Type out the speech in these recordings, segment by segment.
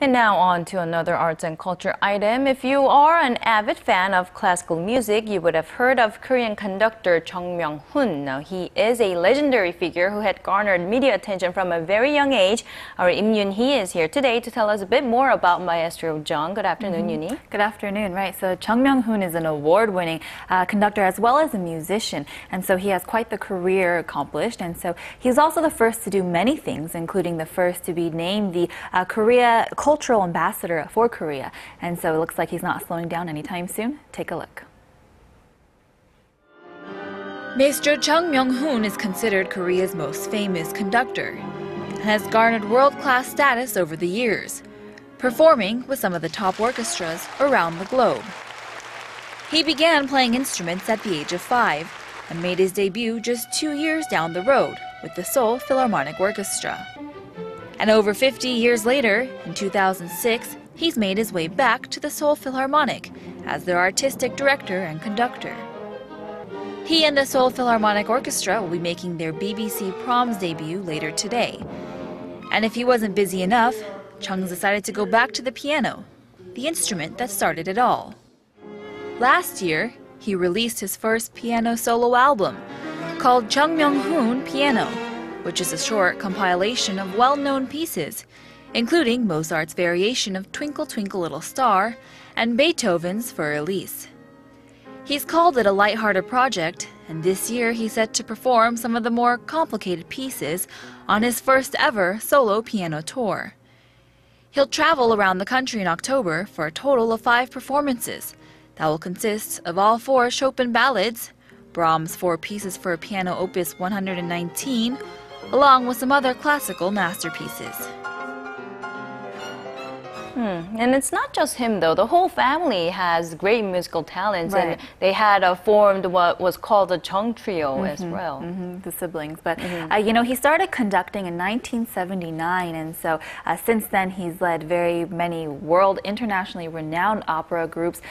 And now on to another arts and culture item. If you are an avid fan of classical music, you would have heard of Korean conductor Chung Myung-whun. Now, he is a legendary figure who had garnered media attention from a very young age. Our Yim Yoonhee is here today to tell us a bit more about Maestro Chung. Good afternoon, Yoonhee. Good afternoon. Right, so Chung Myung-whun is an award-winning conductor as well as a musician, and so he has quite the career accomplished. And so he's also the first to do many things, including the first to be named the Korea Cultural Ambassador for Korea. And so it looks like he's not slowing down anytime soon. Take a look. Maestro Chung Myung-whun is considered Korea's most famous conductor and has garnered world-class status over the years, performing with some of the top orchestras around the globe. He began playing instruments at the age of 5 and made his debut just 2 years down the road with the Seoul Philharmonic Orchestra. And over 50 years later, in 2006, he's made his way back to the Seoul Philharmonic as their artistic director and conductor. He and the Seoul Philharmonic Orchestra will be making their BBC Proms debut later today. And if he wasn't busy enough, Chung decided to go back to the piano, the instrument that started it all. Last year, he released his first piano solo album called Chung Myung-whun Piano, which is a short compilation of well-known pieces, including Mozart's variation of Twinkle Twinkle Little Star and Beethoven's For Elise. He's called it a lighthearted project, and this year he's set to perform some of the more complicated pieces on his first ever solo piano tour. He'll travel around the country in October for a total of 5 performances that will consist of all 4 Chopin ballads, Brahms' 4 pieces for piano opus 119, along with some other classical masterpieces. And it's not just him, though. The whole family has great musical talents, right. and they had formed what was called the Chung Trio as well. The siblings. But, you know, he started conducting in 1979, and so since then he's led very many internationally renowned opera groups,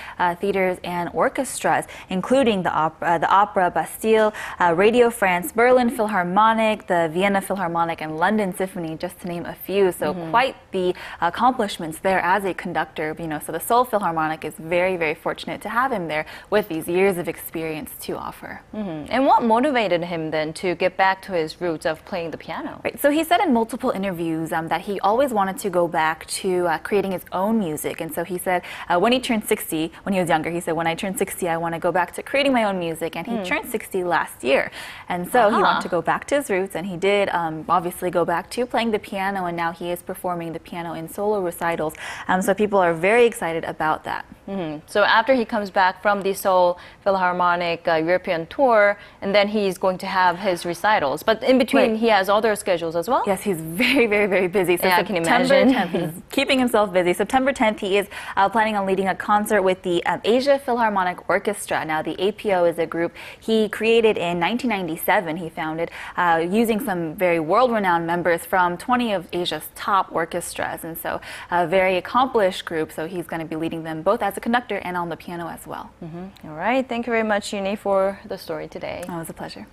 theaters, and orchestras, including the Opera Bastille, Radio France, Berlin Philharmonic, the Vienna Philharmonic, and London Symphony, just to name a few. So quite the accomplishments there as a conductor, you know, so the Seoul Philharmonic is very, very fortunate to have him there with these years of experience to offer. And what motivated him then to get back to his roots of playing the piano? Right. So he said in multiple interviews that he always wanted to go back to creating his own music. And so he said when he turned 60, when he was younger, he said, when I turn 60, I want to go back to creating my own music. And he turned 60 last year. And so he wanted to go back to his roots, and he did obviously go back to playing the piano, and now he is performing the piano in solo recitals. So people are very excited about that. So after he comes back from the Seoul Philharmonic European tour, and then he's going to have his recitals. But in between, he has other schedules as well? Yes, he's very, very, very busy. So yeah, I can imagine. September 10th, he's keeping himself busy. September 10th, he is planning on leading a concert with the Asia Philharmonic Orchestra. Now, the APO is a group he created in 1997. He founded using some very world-renowned members from 20 of Asia's top orchestras. And so a very accomplished group. So he's going to be leading them both as a conductor and on the piano as well. All right. Thank you very much, Yoonhee, for the story today. Oh, it was a pleasure.